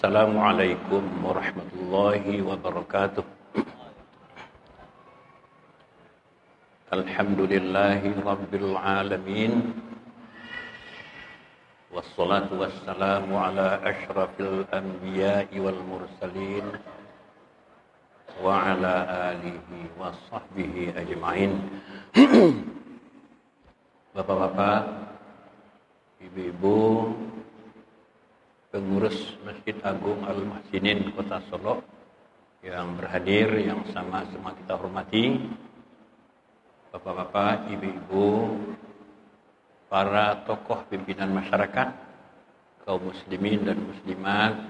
Assalamualaikum warahmatullahi wabarakatuh. Alhamdulillahi rabbil alamin. Wassalatu wassalamu ala asyrafil anbiya'i wal mursalin wa ala alihi wa sahbihi ajma'in. Bapak-bapak, ibu-ibu, pengurus Masjid Agung Al-Muhsinin Kota Solo yang berhadir, yang sama-sama kita hormati, bapak-bapak, ibu-ibu, para tokoh pimpinan masyarakat, kaum muslimin dan muslimat,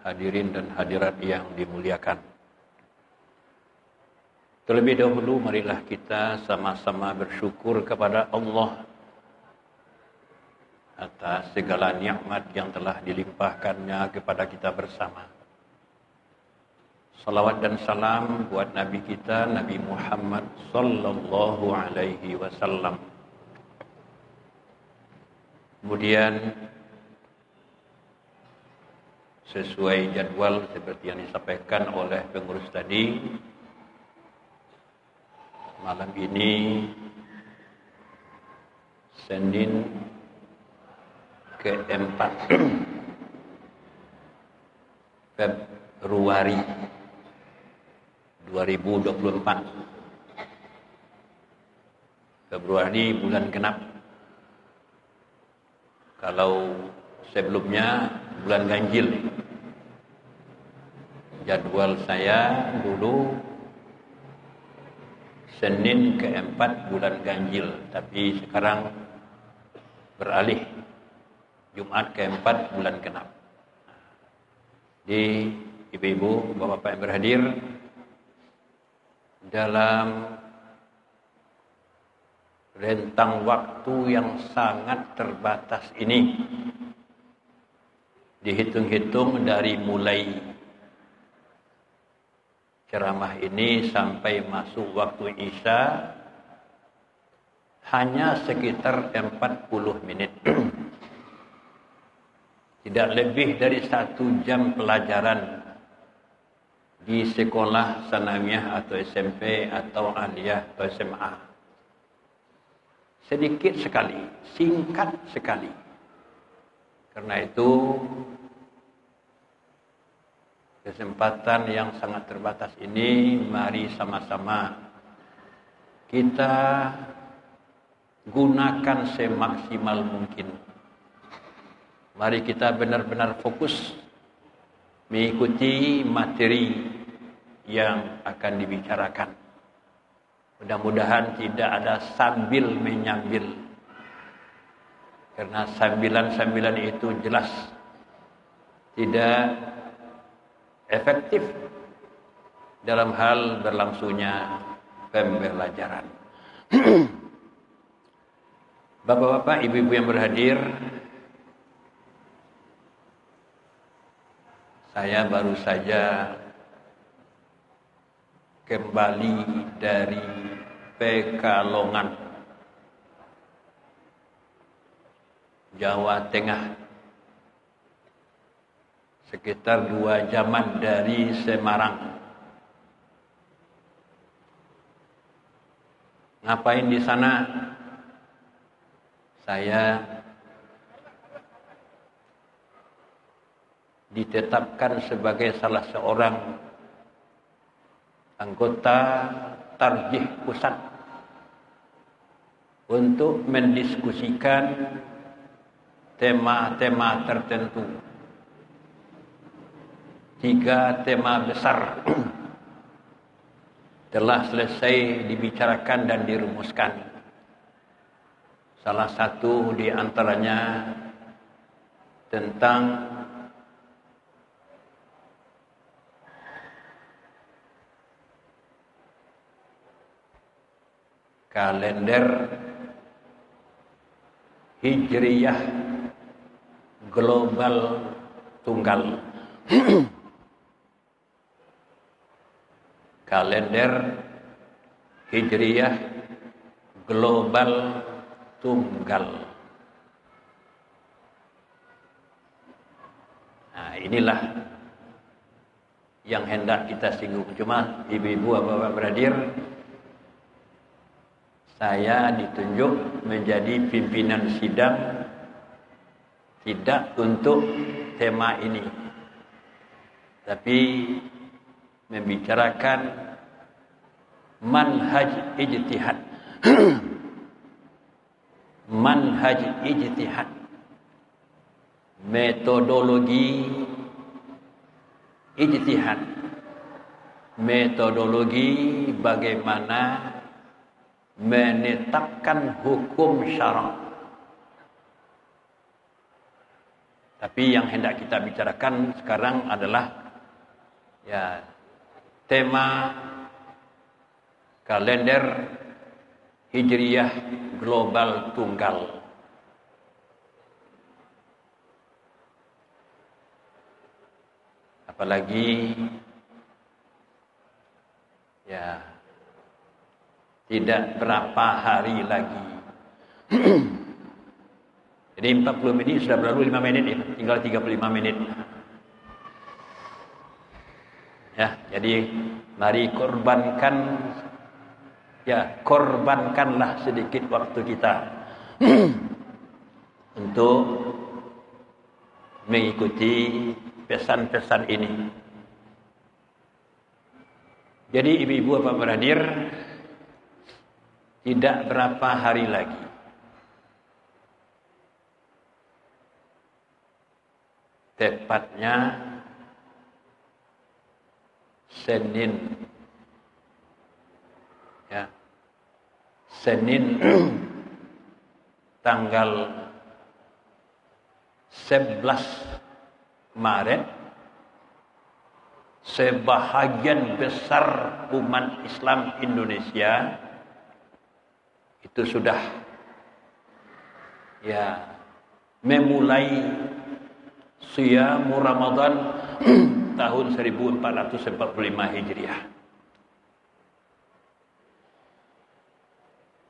hadirin dan hadirat yang dimuliakan. Terlebih dahulu marilah kita sama-sama bersyukur kepada Allah atas segala nikmat yang telah dilimpahkannya kepada kita bersama. Salawat dan salam buat Nabi kita, Nabi Muhammad sallallahu alaihi wasallam. Kemudian sesuai jadwal seperti yang disampaikan oleh pengurus tadi, malam ini Senin ke-4 Februari 2024. Februari bulan genap. Kalau sebelumnya bulan ganjil. Jadwal saya dulu Senin ke-4 bulan ganjil, tapi sekarang beralih Jumat ke-4 bulan genap. Di ibu-ibu, bapak-bapak yang berhadir, dalam rentang waktu yang sangat terbatas ini, dihitung-hitung dari mulai ceramah ini sampai masuk waktu Isya hanya sekitar 40 menit. Tidak lebih dari 1 jam pelajaran di sekolah sanawiyah atau SMP atau aliyah atau SMA. Sedikit sekali, singkat sekali. Karena itu kesempatan yang sangat terbatas ini, mari sama-sama kita gunakan semaksimal mungkin. Mari kita benar-benar fokus mengikuti materi yang akan dibicarakan. Mudah-mudahan tidak ada sambil menyambil. Karena sambilan-sambilan itu jelas tidak efektif dalam hal berlangsungnya pembelajaran. Bapak-bapak, ibu-ibu yang berhadir, saya baru saja kembali dari Pekalongan, Jawa Tengah. Sekitar 2 jaman dari Semarang. Ngapain di sana? Saya ditetapkan sebagai salah seorang anggota tarjih pusat untuk mendiskusikan tema-tema tertentu. 3 tema besar telah selesai dibicarakan dan dirumuskan. Salah satu di antaranya tentang kalender Hijriyah global tunggal. Kalender Hijriyah global tunggal. Nah, inilah yang hendak kita singgung. Cuma ibu-ibu, bapak beradir, saya ditunjuk menjadi pimpinan sidang tidak untuk tema ini, tapi membicarakan manhaj ijtihad. Manhaj ijtihad, metodologi ijtihad, metodologi bagaimana menetapkan hukum syarak. Tapi yang hendak kita bicarakan sekarang adalah tema kalender Hijriyah global tunggal. Apalagi tidak berapa hari lagi. Jadi 40 menit sudah berlalu 5 menit ya, tinggal 35 menit. Ya, jadi mari korbankanlah sedikit waktu kita untuk mengikuti pesan-pesan ini. Jadi ibu-ibu bapak beradir, tidak berapa hari lagi tepatnya Senin tanggal 11 Maret sebahagian besar umat Islam Indonesia itu sudah memulai Siyam Ramadan tahun 1445 Hijriah.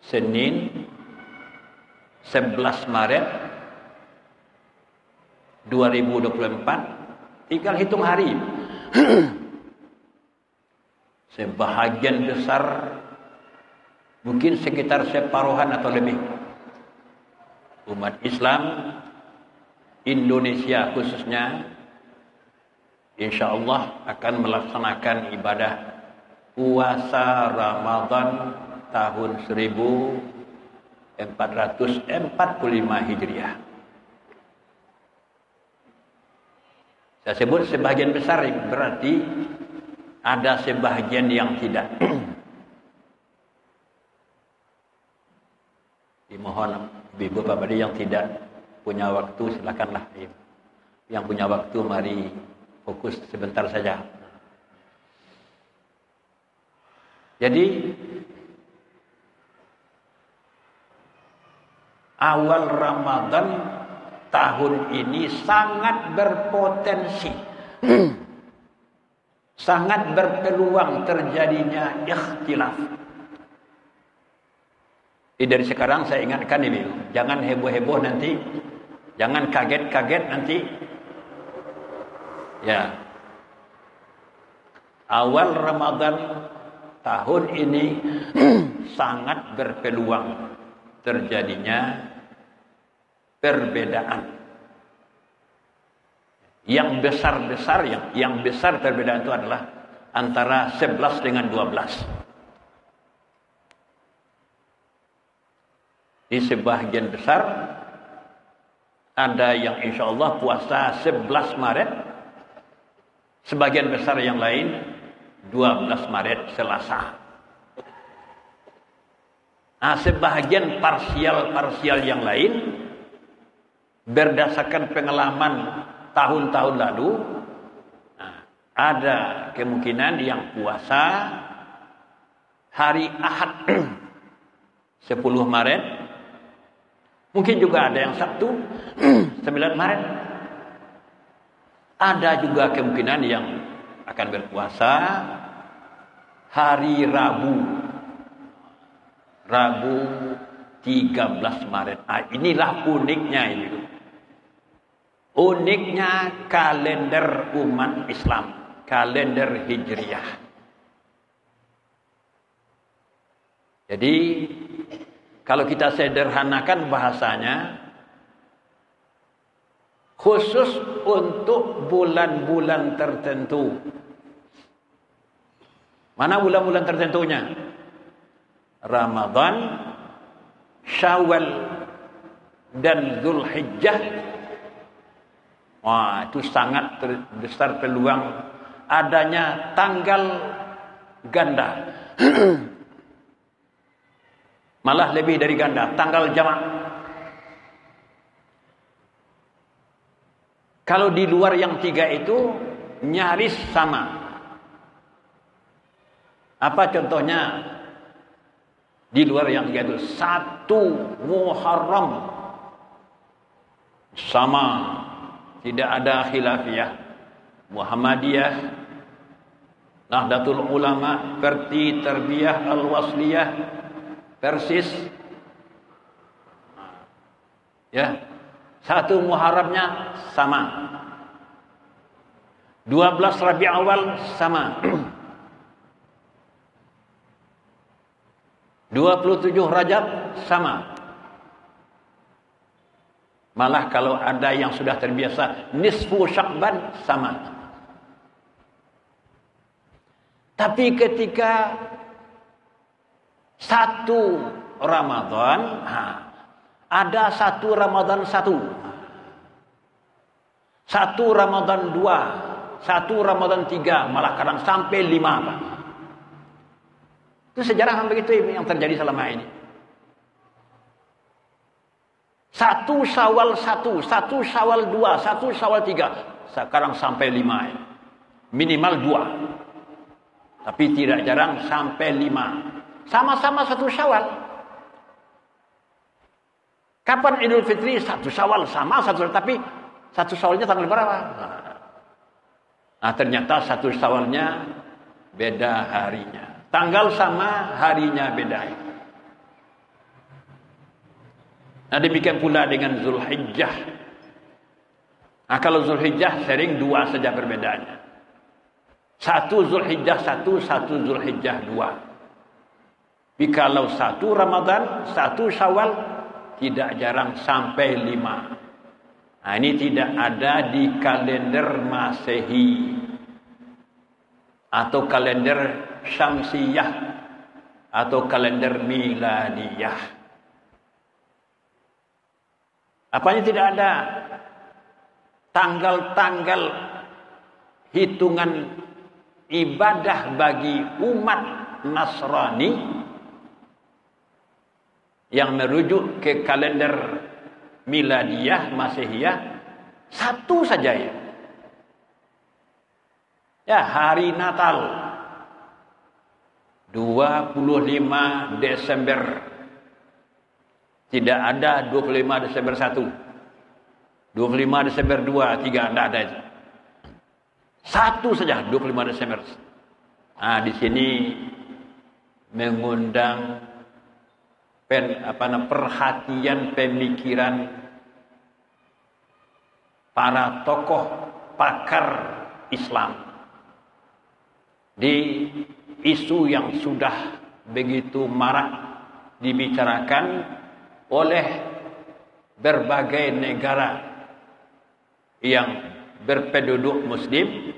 Senin 11 Maret 2024, tinggal hitung hari. Sebahagian besar, mungkin sekitar separuhan atau lebih, umat Islam Indonesia khususnya insyaallah akan melaksanakan ibadah puasa Ramadan tahun 1445 Hijriah. Saya sebut sebagian besar, berarti ada sebagian yang tidak. Dimohon ibu bapak yang tidak punya waktu silakanlah. Yang punya waktu mari fokus sebentar saja. Jadi awal Ramadan tahun ini sangat berpotensi, sangat berpeluang terjadinya ikhtilaf. Dari sekarang saya ingatkan ini, jangan heboh-heboh nanti, jangan kaget-kaget nanti. Ya, awal Ramadan tahun ini sangat berpeluang terjadinya perbedaan. Yang besar-besar, yang besar perbedaan itu adalah antara 11 dengan 12. Di sebagian besar ada yang insya Allah puasa 11 Maret, sebagian besar yang lain 12 Maret Selasa. Nah, sebagian parsial yang lain berdasarkan pengalaman tahun-tahun lalu, ada kemungkinan yang puasa hari Ahad 10 Maret, mungkin juga ada yang Sabtu 9 Maret. Ada juga kemungkinan yang akan berpuasa hari Rabu 13 Maret. Inilah uniknya ini. Uniknya kalender umat Islam. kalender Hijriah. Jadi kalau kita sederhanakan bahasanya, khusus untuk bulan-bulan tertentu. Mana bulan-bulan tertentunya? Ramadan, Syawal, dan Zulhijjah. Wah, itu sangat besar peluang adanya tanggal ganda. Malah lebih dari ganda, tanggal jamak. Kalau di luar yang tiga itu nyaris sama. Apa contohnya? Di luar yang tiga itu 1 Muharram sama, tidak ada khilafiyah. Muhammadiyah, Nahdlatul Ulama, Perti Tarbiyah Al-Wasliyah, Persis. Ya, 1 Muharramnya sama. 12 Rabiul Awal sama. 27 Rajab sama. Malah kalau ada yang sudah terbiasa nisfu Sya'ban sama. Tapi ketika 1 Ramadan, ada 1 Ramadan 1. 1 Ramadan 2, 1 Ramadan 3, malah kadang sampai 5, Pak. Itu sejarah yang begitu yang terjadi selama ini. 1 Syawal 1, 1 Syawal 2, 1 Syawal 3. Sekarang sampai 5. Minimal 2. Tapi tidak jarang sampai 5. Sama-sama 1 Syawal. Kapan Idul Fitri? 1 Syawal sama 1 Syawal. Tapi 1 Syawalnya tanggal berapa? Nah, ternyata 1 Syawalnya beda harinya. Tanggal sama, harinya beda. Nah, demikian pula dengan Zulhijjah. Nah, kalau Zulhijjah sering 2 saja perbedaannya. 1 Zulhijjah 1, 1 Zulhijjah 2. Tapi kalau 1 Ramadan, 1 Syawal, tidak jarang sampai 5. Nah, ini tidak ada di kalender Masehi atau kalender Syamsiyah atau kalender Miladiyah. Apanya tidak ada? Tanggal-tanggal hitungan ibadah bagi umat Nasrani yang merujuk ke kalender Miladiyah, Masehiyah, 1 saja ya. Ya, hari Natal 25 Desember. Tidak ada 25 Desember 1. 25 Desember 2, 3, tidak ada itu. 1 saja 25 Desember. Nah, di sini mengundang perhatian pemikiran para tokoh pakar Islam di isu yang sudah begitu marak dibicarakan oleh berbagai negara yang berpenduduk Muslim,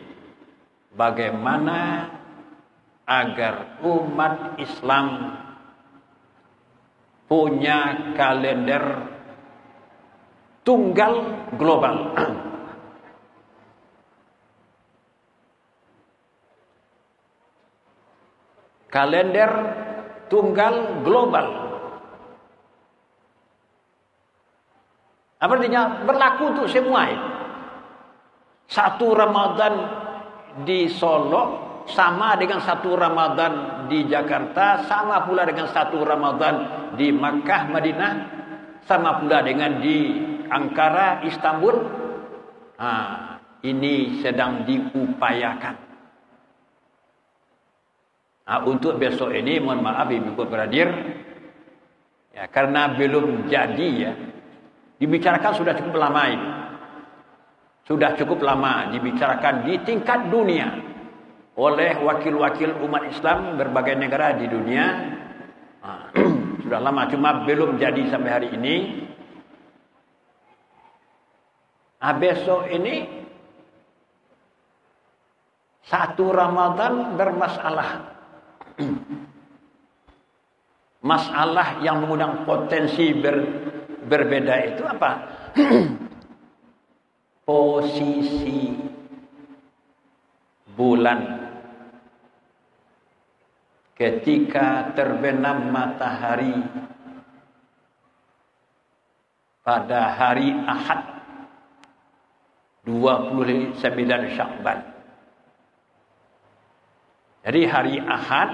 bagaimana agar umat Islam punya kalender tunggal global. Kalender tunggal global. Apa artinya? Berlaku untuk semua. 1 Ramadan di Solo sama dengan 1 Ramadan di Jakarta, sama pula dengan 1 Ramadan di Makkah, Madinah, sama pula dengan di Ankara, Istanbul. Ini sedang diupayakan. Untuk besok ini, mohon maaf Ibu Beradir, ya, karena belum jadi ya. Dibicarakan sudah cukup lama ini. Sudah cukup lama dibicarakan di tingkat dunia. oleh wakil-wakil umat Islam berbagai negara di dunia. Sudah lama, cuma belum jadi sampai hari ini. Besok ini 1 Ramadan bermasalah. Masalah yang mengundang potensi berbeda itu apa? Posisi bulan ketika terbenam matahari pada hari Ahad 29 Syakban. Jadi hari Ahad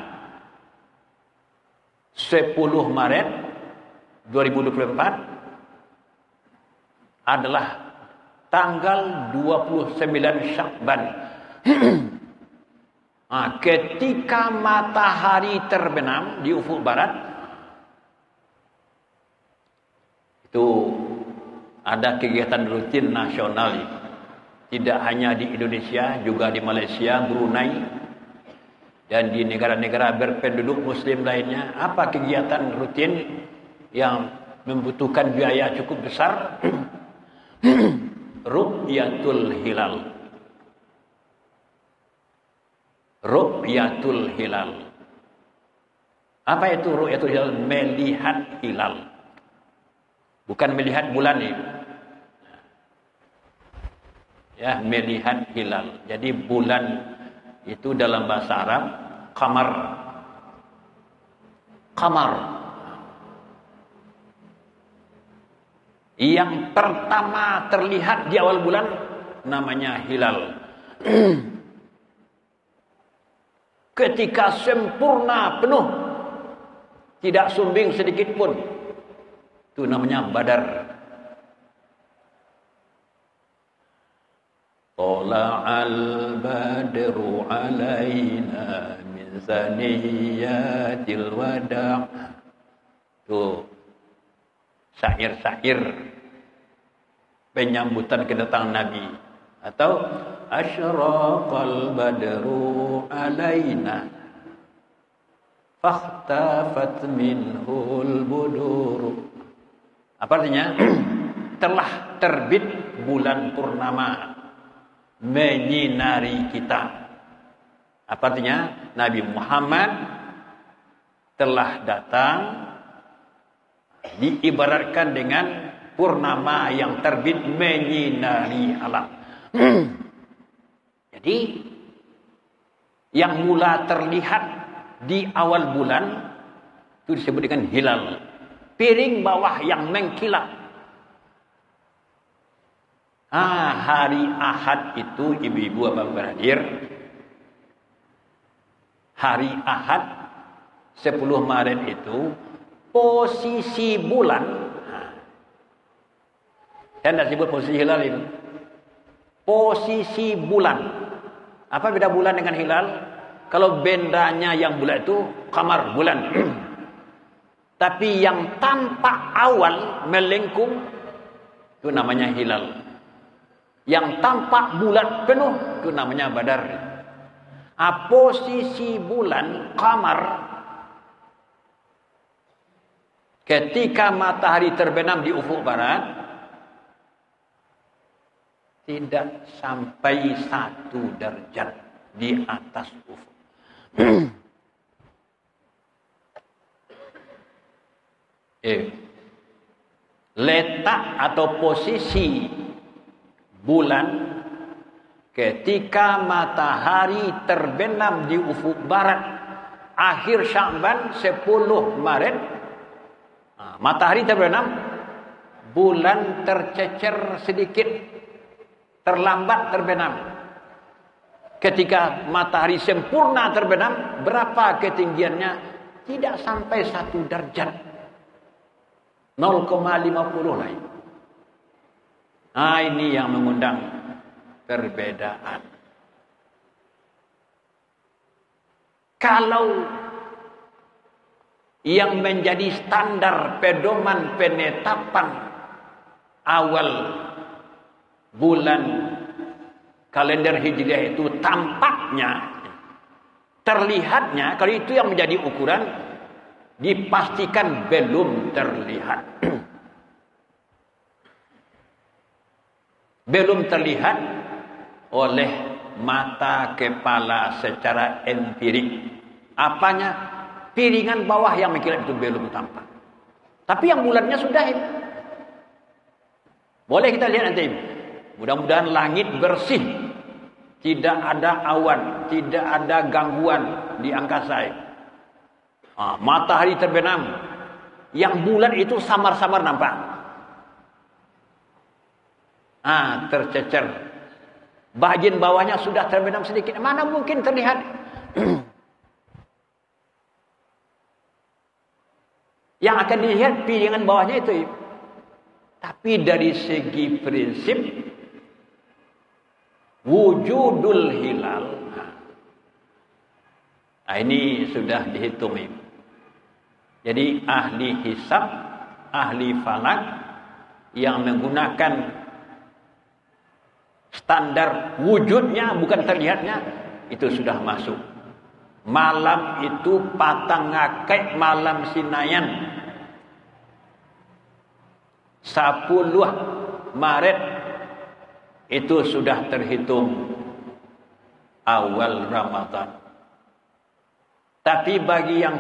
10 Maret 2024 adalah tanggal 29 Syakban. Ketika matahari terbenam di ufuk barat, itu ada kegiatan rutin nasional. Tidak hanya di Indonesia, juga di Malaysia, Brunei, dan di negara-negara berpenduduk muslim lainnya. Apa kegiatan rutin yang membutuhkan biaya cukup besar? Ru'yatul hilal. Ru'yatul hilal. Apa itu ru'yatul hilal? Melihat hilal. Bukan melihat bulan ini. Ya, melihat hilal. Jadi bulan itu dalam bahasa Arab qamar. Qamar. Yang pertama terlihat di awal bulan namanya hilal. Ketika sempurna penuh, tidak sumbing sedikit pun, itu namanya badar. Tala'al badru alaina min saniyatil wada'. Itu syair-syair penyambutan kedatangan Nabi. Atau asyraqal badru alaina fakhtafat minhul budur. Apa artinya? Telah terbit bulan purnama menyinari kita. Apa artinya? Nabi Muhammad telah datang, diibaratkan dengan purnama yang terbit menyinari alam. Jadi yang mula terlihat di awal bulan itu disebut dengan hilal. Piring bawah yang mengkilap. Hari Ahad itu ibu-ibu apa berakhir. Hari Ahad 10 Maret itu posisi bulan. Saya tidak sebut posisi hilal itu. Posisi bulan. Apa beda bulan dengan hilal? Kalau bendanya yang bulan itu qamar, bulan. Tapi yang tampak awal melengkung itu namanya hilal. Yang tampak bulan penuh itu namanya badar. Posisi bulan qamar ketika matahari terbenam di ufuk barat tidak sampai 1 derajat di atas ufuk. Letak atau posisi bulan ketika matahari terbenam di ufuk barat akhir Syakban 10 Maret, matahari terbenam, bulan tercecer sedikit, terlambat terbenam. Ketika matahari sempurna terbenam, berapa ketinggiannya? Tidak sampai 1 derajat. 0,50 lah. Ini yang mengundang perbedaan. Kalau yang menjadi standar pedoman penetapan awal bulan kalender Hijriah itu tampaknya Terlihatnya, kalau itu yang menjadi ukuran, dipastikan belum terlihat. Belum terlihat oleh mata kepala secara empirik. Apanya? Piringan bawah yang mengkilap itu belum tampak. Tapi yang bulannya sudah. Boleh kita lihat nanti. Mudah-mudahan langit bersih. Tidak ada awan, tidak ada gangguan di angkasa. Matahari terbenam. Yang bulan itu samar-samar nampak. Tercecer. Bagian bawahnya sudah terbenam sedikit. Mana mungkin terlihat? Yang akan dilihat piringan bawahnya itu. Tapi dari segi prinsip wujudul hilal. Ini sudah dihitung. Jadi ahli hisab, ahli falak yang menggunakan standar wujudnya bukan terlihatnya, itu sudah masuk. Malam itu patang ngakai malam Sinayan 10 Maret itu sudah terhitung awal Ramadan. Tapi bagi yang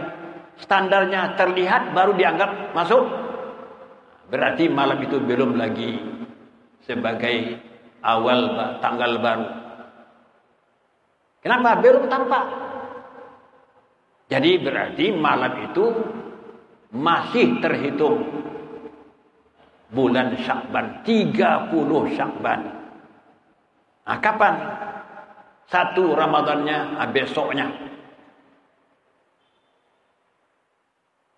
standarnya terlihat baru dianggap masuk, berarti malam itu belum lagi sebagai awal tanggal baru. Kenapa? Belum tampak. Jadi berarti malam itu masih terhitung bulan Syakban, 30 Syakban. Kapan? 1 Ramadannya, besoknya.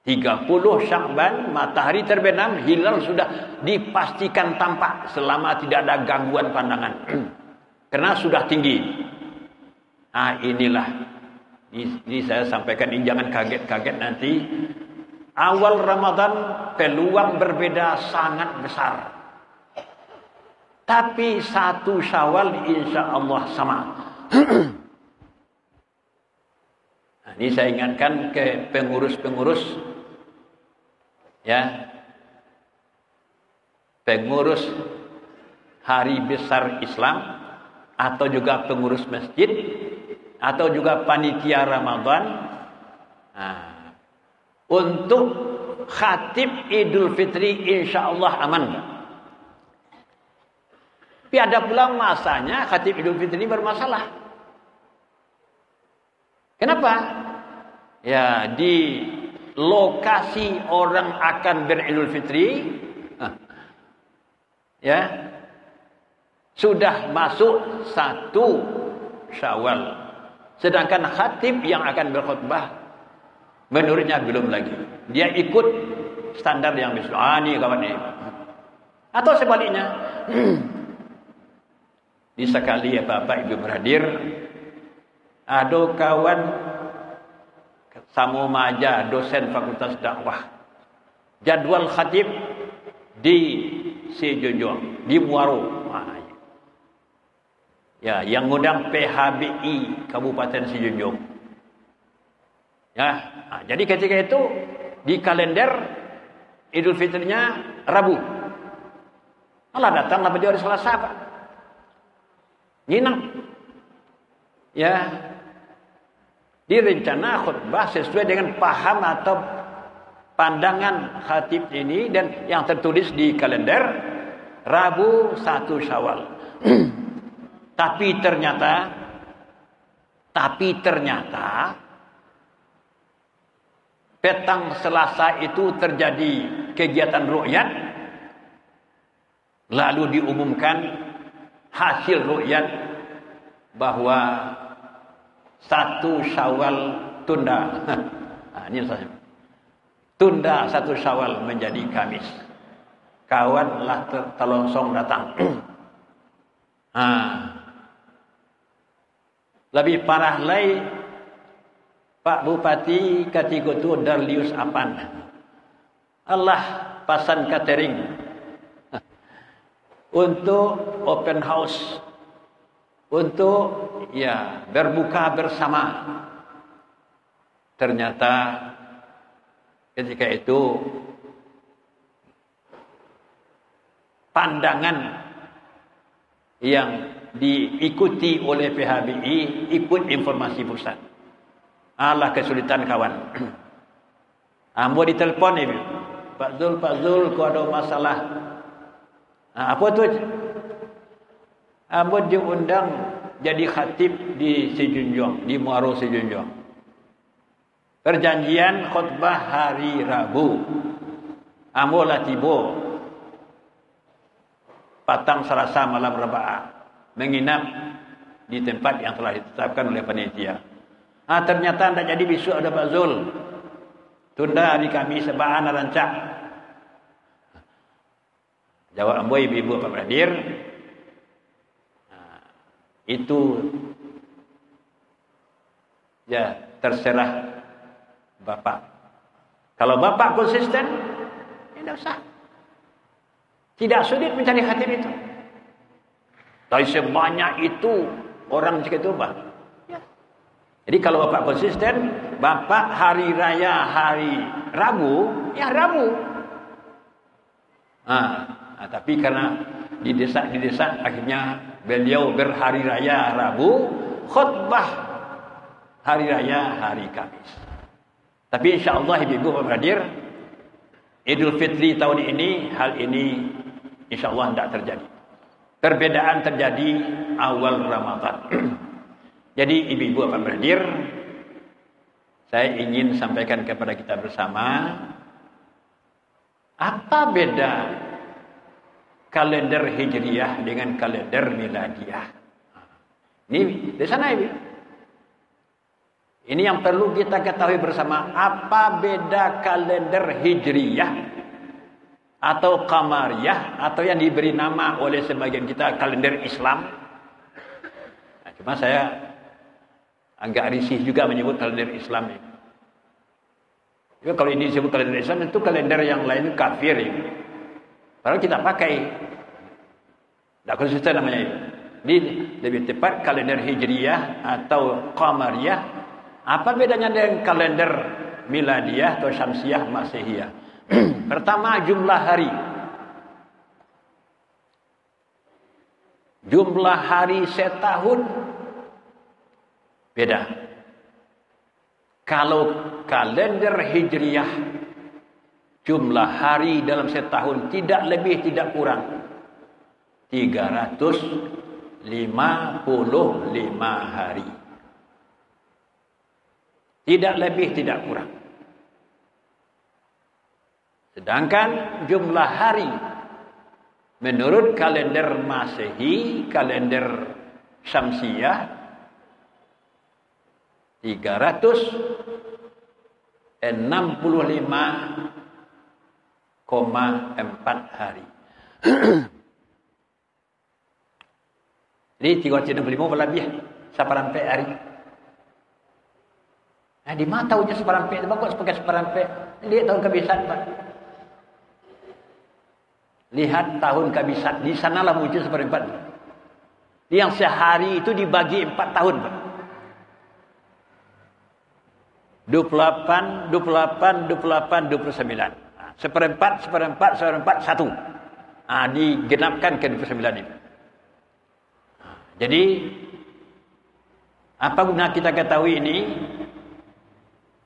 30 Syakban, matahari terbenam, hilal sudah dipastikan tampak selama tidak ada gangguan pandangan. Karena sudah tinggi. Inilah. Ini saya sampaikan, ini jangan kaget-kaget nanti. Awal Ramadan peluang berbeda sangat besar. Tapi 1 Syawal insya Allah sama. Ini saya ingatkan ke pengurus-pengurus. Ya. Pengurus hari besar Islam. Atau juga pengurus masjid. Atau juga panitia Ramadan. Untuk khatib Idul Fitri insya Allah aman. Tapi ada pula masanya khatib Idul Fitri bermasalah. Kenapa? Ya, di lokasi orang akan beridul fitri, ya, sudah masuk 1 Syawal. Sedangkan khatib yang akan berkhutbah menurutnya belum lagi. Dia ikut standar yang besar. Ini kawan ini. Atau sebaliknya. Di sekali ya Bapak Ibu berhadir. Ada kawan Samu Maja, dosen Fakultas Dakwah. Jadwal khatib di Sejunjung, di Muaro. Ya, yang ngundang PHBI Kabupaten Sejunjung. Ya, jadi ketika itu di kalender Idul Fitrinya Rabu. Allah datanglah beliau hari Selasa, Pak. Nginap. Ya. Direncana khutbah sesuai dengan paham atau pandangan khatib ini dan yang tertulis di kalender Rabu 1 Syawal. Tapi ternyata petang Selasa itu terjadi kegiatan ru'yat, lalu diumumkan hasil ru'yat bahwa 1 Syawal tunda. Ini saja. Tunda 1 Syawal menjadi Kamis. Kawanlah terlongsong datang. Lebih parah lagi Pak Bupati Katigotu Darlius Apan. Allah pasan catering untuk open house, untuk ya berbuka bersama ternyata ketika itu pandangan yang diikuti oleh PHBI ikut informasi pusat. Alah kesulitan kawan. Ambo ditelepon ini, Pak Zul, kau ada masalah. Apa tu? Ambo diundang jadi khatib di Sejunjung, di Muaro Sejunjung. Perjanjian khutbah hari Rabu. Ambo lah tiba Patang Selasa malam Reba'ah, menginap di tempat yang telah ditetapkan oleh panitia. Ternyata tak jadi besok ada Pak Zul. Tunda hari Khamis sebaan rancak. Jawab ambo ibu-ibu Pak Bradir. Itu ya terserah Bapak. Kalau Bapak konsisten, tidak usah. Tidak sulit mencari khatib itu. Tapi sebanyak itu orang macam itu, Pak. Ya. Jadi kalau Bapak konsisten, Bapak hari raya hari Rabu, ya Rabu. Tapi karena didesak, akhirnya beliau berhari raya Rabu, khutbah hari raya hari Kamis. Tapi insyaAllah ibu-ibu Pak Bradir, Idul Fitri tahun ini, hal ini insyaAllah tidak terjadi. Perbedaan terjadi awal Ramadan. Jadi ibu-ibu Pak Bradir, saya ingin sampaikan kepada kita bersama, apa beda kalender Hijriyah dengan kalender Miladiyah? Ini di sana ibu. Ini yang perlu kita ketahui bersama. Apa beda kalender Hijriyah atau Qamariyah atau yang diberi nama oleh sebagian kita kalender Islam? Cuma saya agak risih juga menyebut kalender Islam ini. Ya, kalau ini disebut kalender Islam, itu kalender yang lain kafir ini. Padahal kita pakai. Tidak konsisten namanya itu. Ini lebih tepat kalender Hijriyah atau Qamariyah. Apa bedanya dengan kalender Miladiyah atau Syamsiyah Masehiyah? Pertama, jumlah hari. Jumlah hari setahun beda. Kalau kalender Hijriyah, jumlah hari dalam setahun tidak lebih tidak kurang 355 hari. Tidak lebih, tidak kurang. Sedangkan jumlah hari menurut kalender Masehi, kalender Syamsiyah 365,4 hari. Jadi 365 lebih seperampe hari. Di mana tahunya seperampe? Bagus pakai seperampe. Lihat tahun kebiasaan, Pak. Lihat tahun kebiasaan. Di sanalah muncul seperempat. Yang sehari itu dibagi 4 tahun, Pak. 28, 29. Seperempat, 1. Digenapkan ke 29 itu. Jadi, apa guna kita ketahui ini?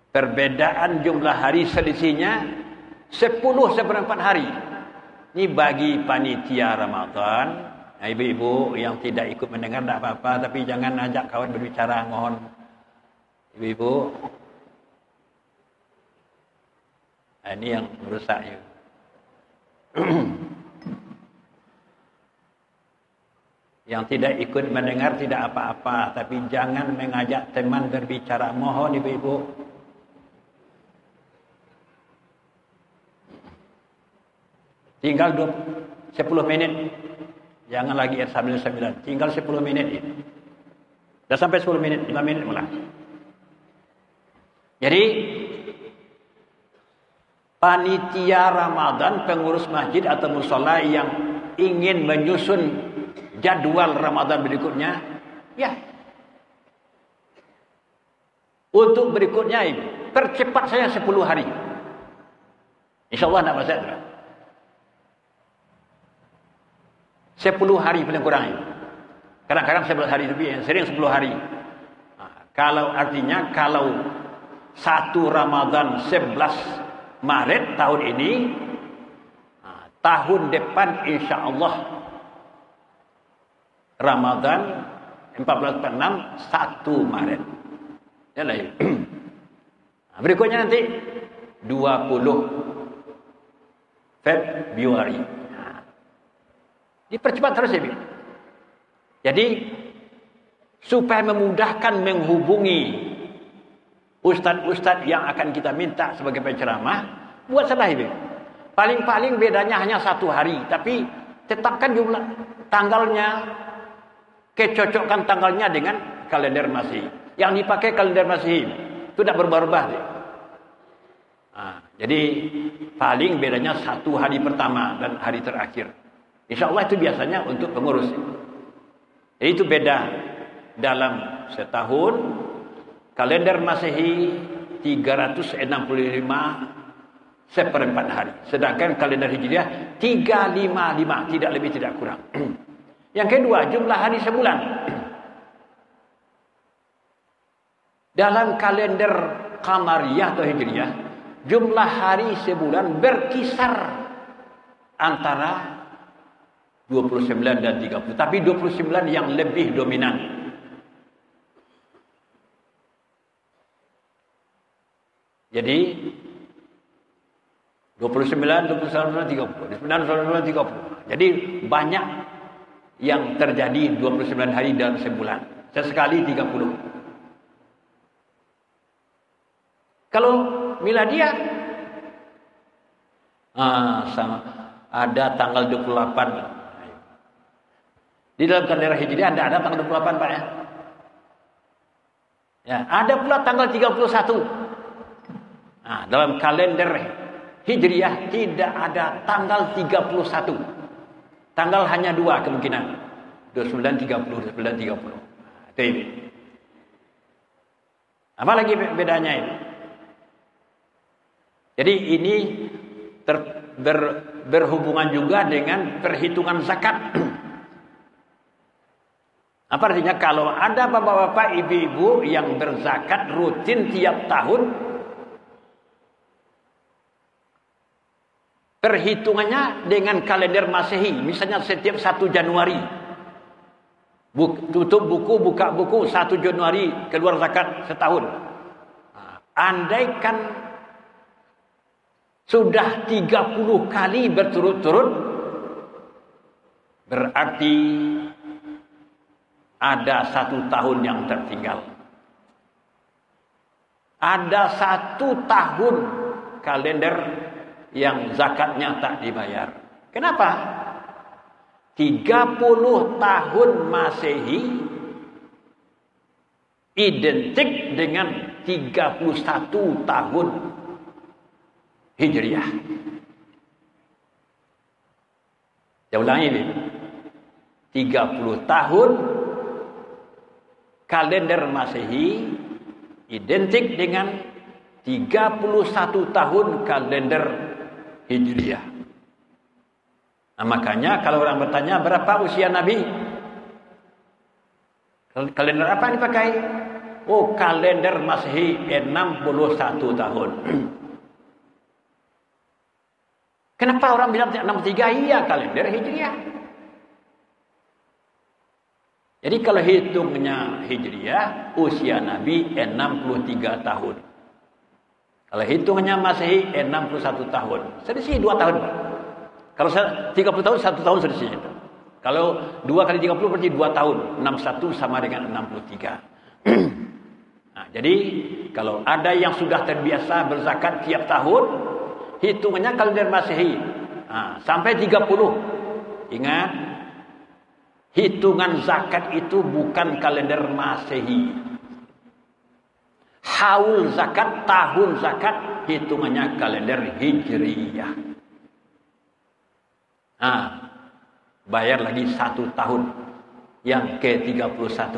Perbedaan jumlah hari selisihnya 10 seperempat hari. Ini bagi panitia Ramadan. Ibu-ibu yang tidak ikut mendengar tidak apa-apa, tapi jangan ajak kawan berbicara, mohon. Ibu-ibu. Ini yang merusaknya. Yang tidak ikut mendengar tidak apa-apa, tapi jangan mengajak teman berbicara, mohon ibu-ibu. Tinggal 10 menit. Jangan lagi sambil 9. Tinggal 10 menit. Dah sampai 10 menit, 5 menit mulai. Jadi panitia Ramadan, pengurus masjid atau mushola yang ingin menyusun jadwal Ramadan berikutnya, ya. Untuk berikutnya ini, percepat saya 10 hari. InsyaAllah nak masalah. 10 hari paling kurang ini. Kadang-kadang 11 hari lebih, yang sering 10 hari. Kalau artinya, kalau 1 Ramadan 11 Maret tahun ini, tahun depan insyaAllah Ramadan 1446 1 Maret. Ya lah. Berikutnya nanti 20 Februari. Dipercepat terus ya. Jadi supaya memudahkan menghubungi ustaz-ustaz yang akan kita minta sebagai penceramah, buat salah ini. Paling-paling bedanya hanya 1 hari, tapi tetapkan jumlah tanggalnya, kecocokkan tanggalnya dengan kalender Masehi. Yang dipakai kalender Masehi itu tidak berubah-ubah. Jadi paling bedanya 1 hari pertama dan hari terakhir. InsyaAllah itu biasanya untuk pengurus. Jadi itu beda dalam setahun. Kalender Masehi 365 seperempat hari. Sedangkan kalender Hijriah 355, tidak lebih tidak kurang. Yang kedua, jumlah hari sebulan. Dalam kalender Qamariyah atau Hijriah, jumlah hari sebulan berkisar antara 29 dan 30. Tapi 29 yang lebih dominan. Jadi 29, 30. Jadi banyak yang terjadi 29 hari dalam sebulan. Sesekali 30. Kalau miladiah sama ada tanggal 28. Di dalam kalender Hijriah ada tanggal 28, Pak ya. Ya, ada pula tanggal 31. Dalam kalender Hijriah tidak ada tanggal 31. Tanggal hanya 2 kemungkinan. 29, 30, 29, 30. Itu ini. Apa lagi bedanya ini? Jadi ini berhubungan juga dengan perhitungan zakat. Apa artinya? Kalau ada bapak-bapak, ibu-ibu yang berzakat rutin tiap tahun, perhitungannya dengan kalender Masehi. Misalnya setiap 1 Januari. Tutup buku, buka buku 1 Januari keluar zakat setahun. Andaikan sudah 30 kali berturut-turut, berarti ada 1 tahun yang tertinggal. Ada 1 tahun kalender yang zakatnya tak dibayar. Kenapa? 30 tahun Masehi identik dengan 31 tahun Hijriah. Saya ulangi ini. 30 tahun kalender Masehi identik dengan 31 tahun kalender Hijriah. Makanya kalau orang bertanya berapa usia Nabi? Kalender apa yang dipakai? Oh, kalender Masehi 61 tahun. Kenapa orang bilang 63? Iya, kalender Hijriah. Jadi kalau hitungnya Hijriah, usia Nabi 63 tahun. Kalau hitungnya Masehi 61 tahun. Selisih 2 tahun. Kalau 30 tahun, 1 tahun selisih. Kalau 2 kali 30 berarti 2 tahun. 61 sama dengan 63. Jadi kalau ada yang sudah terbiasa berzakat tiap tahun, hitungannya kalender Masehi. Sampai 30. Ingat, hitungan zakat itu bukan kalender Masehi. Haul zakat, tahun zakat, hitungannya kalender Hijriyah. Bayar lagi 1 tahun yang ke-31.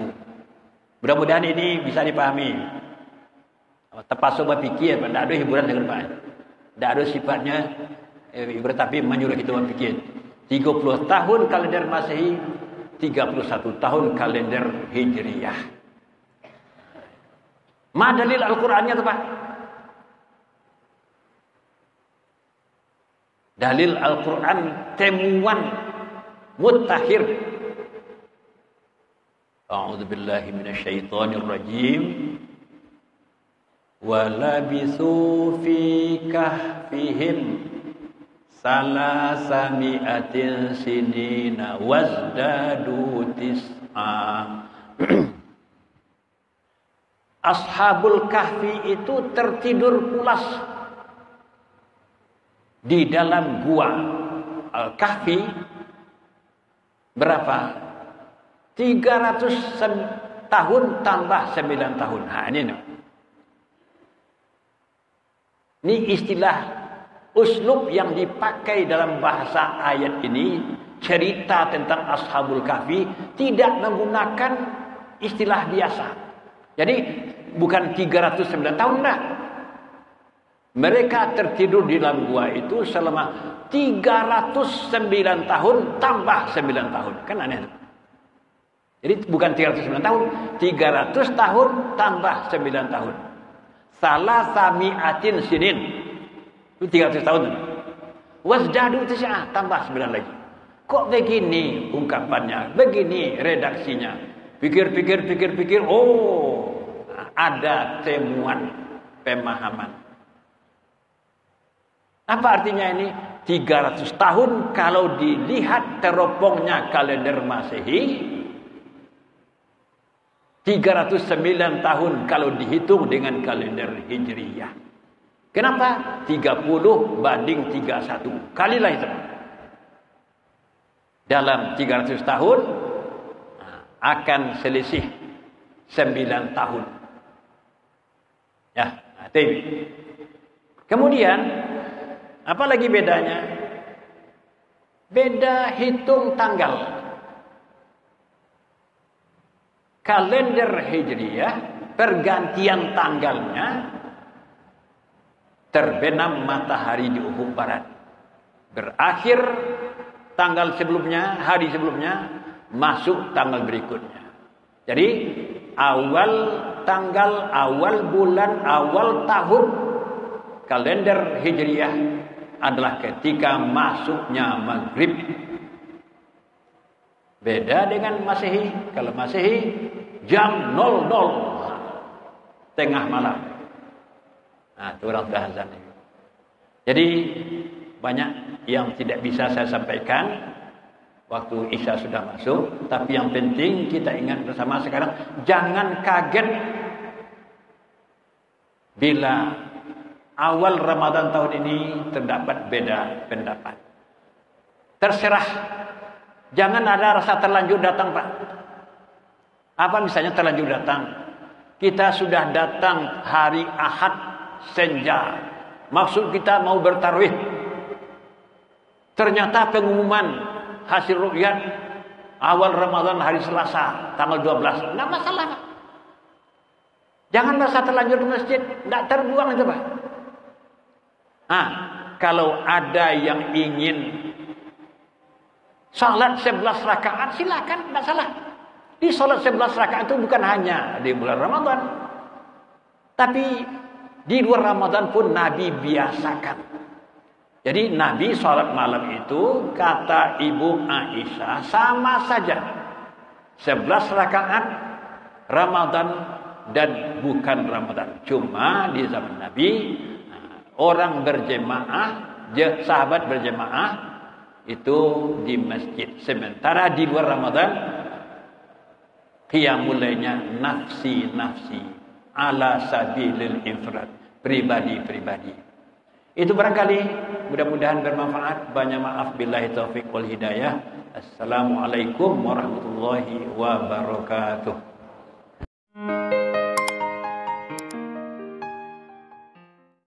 Mudah-mudahan ini bisa dipahami. Terpaksa berfikir, tidak ada hiburan ke depan. Tidak ada sifatnya hiburan, tapi menyuruh kita berfikir. 30 tahun kalender Masehi, 31 tahun kalender Hijriyah. Ma dalil Al-Qur'annya tu Pak? Dalil Al-Qur'an temuan mutakhir. A'udzu billahi minasyaitonir rajim. Wa labithu fi kahfihim salasami'atin sinina wazdadu tis'a. Ashabul Kahfi itu tertidur pulas di dalam gua Al-Kahfi. Berapa? 300 tahun tambah 9 tahun. Ini istilah uslub yang dipakai dalam bahasa ayat ini. Cerita tentang Ashabul Kahfi tidak menggunakan istilah biasa. Jadi bukan 309 tahun dah. Mereka tertidur di dalam gua itu selama 309 tahun tambah 9 tahun. Kan aneh. Jadi bukan 309 tahun, 300 tahun tambah 9 tahun. Salah sami'atin sinin. Itu 300 tahun. Wazdadu tis'a tambah 9 lagi. Kok begini ungkapannya? Begini redaksinya. Pikir. Oh, ada temuan pemahaman. Apa artinya ini? 300 tahun kalau dilihat teropongnya kalender Masehi. 309 tahun kalau dihitung dengan kalender Hijriyah. Kenapa? 30 banding 31. Kalilah itu. Dalam 300 tahun akan selisih 9 tahun. Ya, itu. Kemudian apa lagi bedanya? Beda hitung tanggal. Kalender Hijriyah, pergantian tanggalnya terbenam matahari di ufuk barat. Berakhir tanggal sebelumnya, hari sebelumnya, masuk tanggal berikutnya. Jadi awal tanggal, awal bulan, awal tahun kalender Hijriyah adalah ketika masuknya maghrib. Beda dengan Masehi. Kalau Masehi jam 00 tengah malam. Nah, itu orang sudah azan. Jadi banyak yang tidak bisa saya sampaikan waktu Isya sudah masuk. Tapi yang penting kita ingat bersama sekarang, jangan kaget bila awal Ramadan tahun ini terdapat beda pendapat. Terserah. Jangan ada rasa terlanjur datang, Pak. Apa misalnya terlanjur datang? Kita sudah datang hari Ahad senja. Maksud kita mau bertarawih. Ternyata pengumuman hasil ru'yat awal Ramadan hari Selasa tanggal 12. Enggak masalah, Pak. Jangan rasa terlanjur di masjid, enggak terbuang itu, Pak. Kalau ada yang ingin salat 11 rakaat silakan, tidak salah. Di salat 11 rakaat itu bukan hanya di bulan Ramadan, tapi di luar Ramadan pun Nabi biasakan. Jadi Nabi salat malam itu kata Ibu Aisyah sama saja 11 rakaat Ramadan dan bukan Ramadan. Cuma di zaman Nabi orang berjemaah, sahabat berjemaah itu di masjid. Sementara di luar Ramadan qiyamul lailnya nafsi ala sabilil infrad, pribadi. Itu barangkali mudah-mudahan bermanfaat. Banyak maaf, billahi taufik wal hidayah. Assalamualaikum warahmatullahi wabarakatuh.